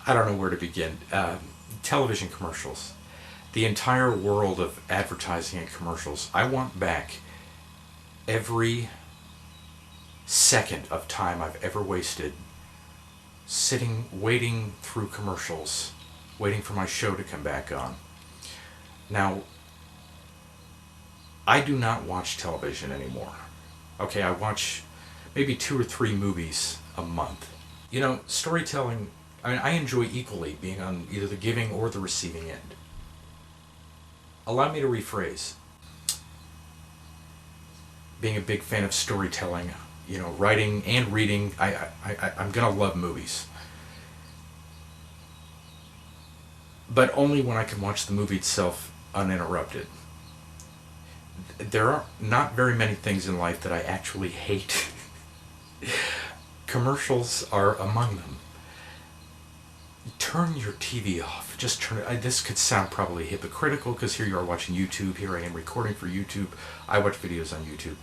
I don't know where to begin. Television commercials. The entire world of advertising and commercials. I want back every second of time I've ever wasted sitting, waiting through commercials, waiting for my show to come back on. Now, I do not watch television anymore. Okay, I watch maybe 2 or 3 movies a month. You know, storytelling, I mean, I enjoy equally being on either the giving or the receiving end. Allow me to rephrase. Being a big fan of storytelling, you know, writing and reading, I'm gonna love movies. But only when I can watch the movie itself uninterrupted. There are not very many things in life that I actually hate. Commercials are among them. Turn your TV off. Just turn it. This could sound probably hypocritical because here you are watching YouTube. Here I am recording for YouTube. I watch videos on YouTube.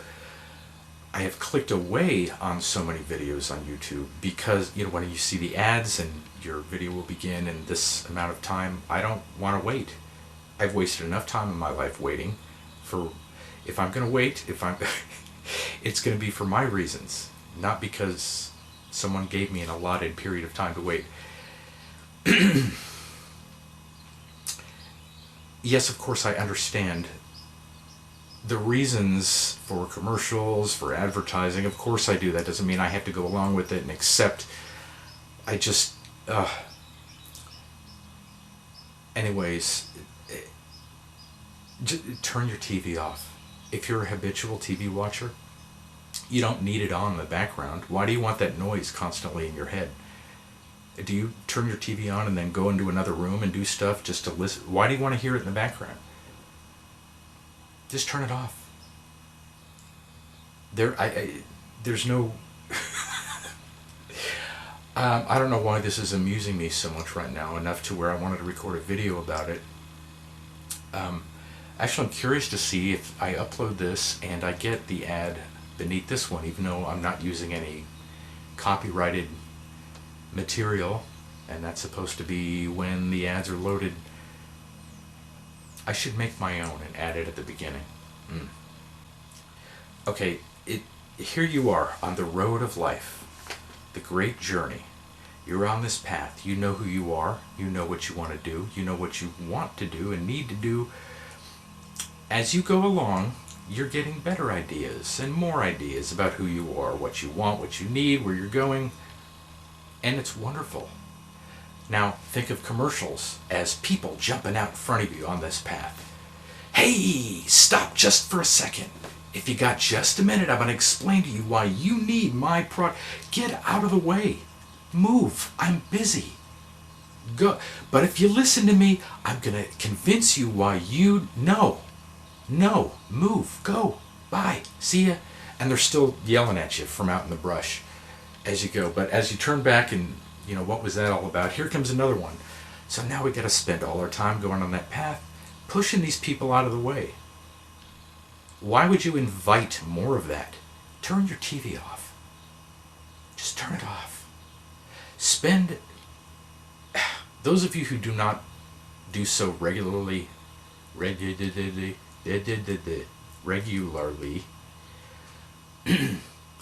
I have clicked away on so many videos on YouTube because, you know, when you see the ads and your video will begin in this amount of time, I don't want to wait. I've wasted enough time in my life waiting for, if I'm going to wait, it's going to be for my reasons, not because someone gave me an allotted period of time to wait. Yes, of course, I understand the reasons for commercials, for advertising. Of course I do. That doesn't mean I have to go along with it and accept. I just... Anyways, turn your TV off. If you're a habitual TV watcher, you don't need it on in the background. Why do you want that noise constantly in your head? Do you turn your TV on and then go into another room and do stuff just to listen? Why do you want to hear it in the background? Just turn it off. There's no... I don't know why this is amusing me so much right now, enough to where I wanted to record a video about it. Actually, I'm curious to see if I upload this and I get the ad beneath this one, even though I'm not using any copyrighted material, and that's supposed to be when the ads are loaded. I should make my own and add it at the beginning. Okay, here you are on the road of life, the great journey. You're on this path. You know who you are. You know what you want to do. You know what you want to do and need to do. As you go along, you're getting better ideas and more ideas about who you are, what you want, what you need, where you're going. And it's wonderful. Now, think of commercials as people jumping out in front of you on this path. Hey, stop just for a second. If you got just a minute, I'm going to explain to you why you need my product. Get out of the way. Move. I'm busy. Go. But if you listen to me, I'm going to convince you why you... No, move. Go. Bye. See ya. And they're still yelling at you from out in the brush as you go. But as you turn back and, you know, what was that all about? Here comes another one. So now we got to spend all our time going on that path, pushing these people out of the way. Why would you invite more of that? Turn your TV off. Just turn it off. Spend... Those of you who do not do so regularly,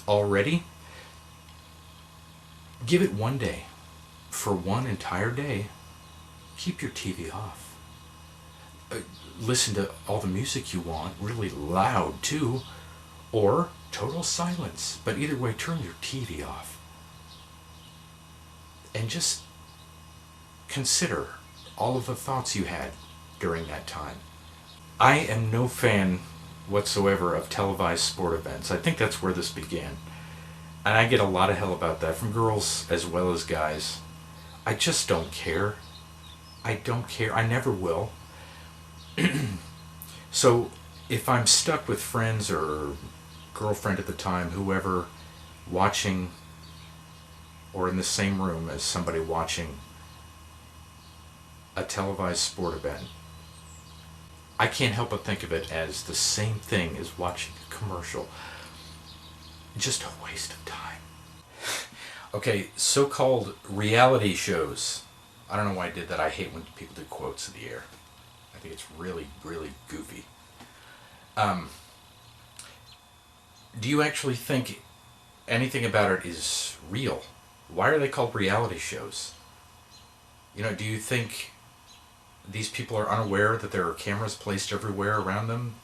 already, give it one day. For one entire day, keep your TV off. Listen to all the music you want, really loud too, or total silence. But either way, turn your TV off. And just consider all of the thoughts you had during that time. I am no fan whatsoever of televised sport events. I think that's where this began. And I get a lot of hell about that from girls as well as guys. I just don't care. I don't care. I never will. So if I'm stuck with friends or girlfriend at the time, whoever, watching or in the same room as somebody watching a televised sport event, I can't help but think of it as the same thing as watching a commercial. Just a waste of time. Okay, so-called reality shows. I don't know why I did that. I hate when people do quotes in the air. I think it's really, really goofy. Do you actually think anything about it is real? Why are they called reality shows? Do you think these people are unaware that there are cameras placed everywhere around them?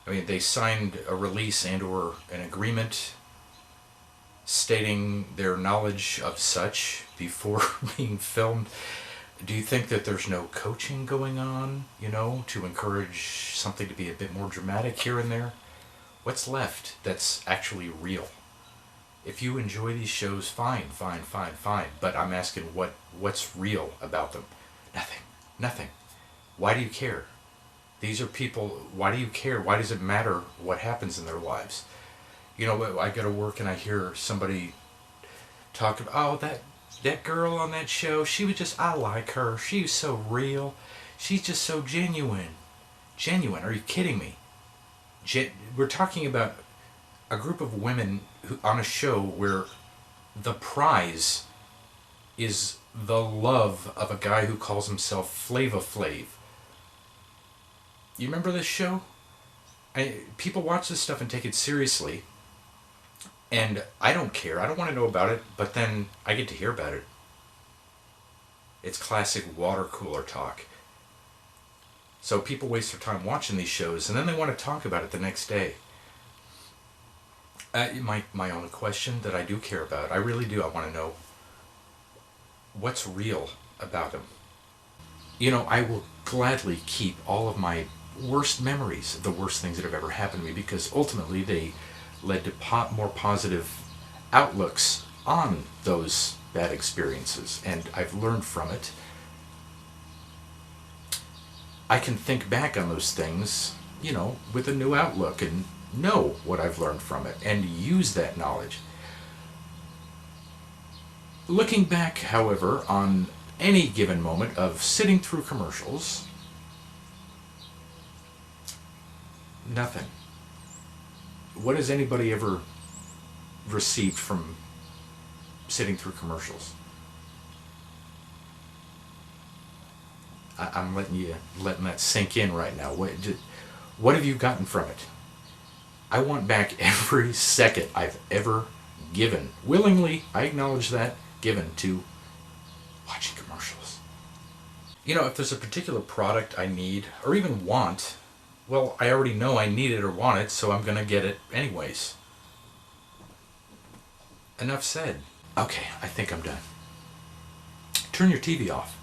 I mean, they signed a release and or an agreement stating their knowledge of such before being filmed. Do you think that there's no coaching going on, to encourage something to be a bit more dramatic here and there? What's left that's actually real? If you enjoy these shows, fine. But I'm asking what's real about them? Nothing. Why do you care? These are people, why do you care? Why does it matter what happens in their lives? I go to work and I hear somebody talk about, oh, that girl on that show, I like her. She was so real. She's just so genuine. Genuine? Are you kidding me? We're talking about a group of women on a show where the prize is the love of a guy who calls himself Flava Flav. You remember this show? People watch this stuff and take it seriously, and I don't care. I don't want to know about it, but then I get to hear about it. It's classic water cooler talk. So people waste their time watching these shows, and then they want to talk about it the next day. My only question that I do care about, I really do, I want to know what's real about them. I will gladly keep all of my worst memories, the worst things that have ever happened to me, because ultimately they led to more positive outlooks on those bad experiences, and I've learned from it. I can think back on those things, with a new outlook and know what I've learned from it and use that knowledge. Looking back, however, on any given moment of sitting through commercials, nothing. What has anybody ever received from sitting through commercials? I'm letting that sink in right now. What have you gotten from it? I want back every second I've ever given, willingly, I acknowledge that, given to watching commercials. If there's a particular product I need, or even want, well, I already know I need it or want it, so I'm going to get it anyways. Enough said. Okay, I think I'm done. Turn your TV off.